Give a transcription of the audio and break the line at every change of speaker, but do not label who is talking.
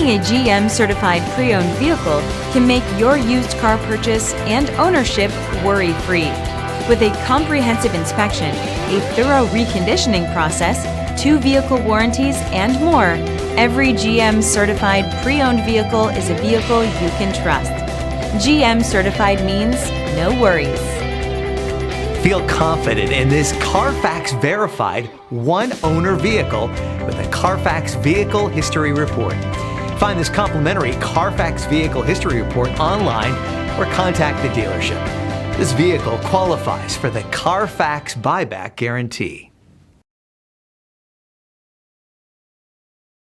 Having a GM certified pre-owned vehicle can make your used car purchase and ownership worry-free. With a comprehensive inspection, a thorough reconditioning process, 2 vehicle warranties, and more, every GM certified pre-owned vehicle is a vehicle you can trust. GM certified means no worries.
Feel confident in this Carfax verified one-owner vehicle with a Carfax Vehicle History Report. Find this complimentary Carfax Vehicle History Report online or contact the dealership. This vehicle qualifies for the Carfax Buyback Guarantee.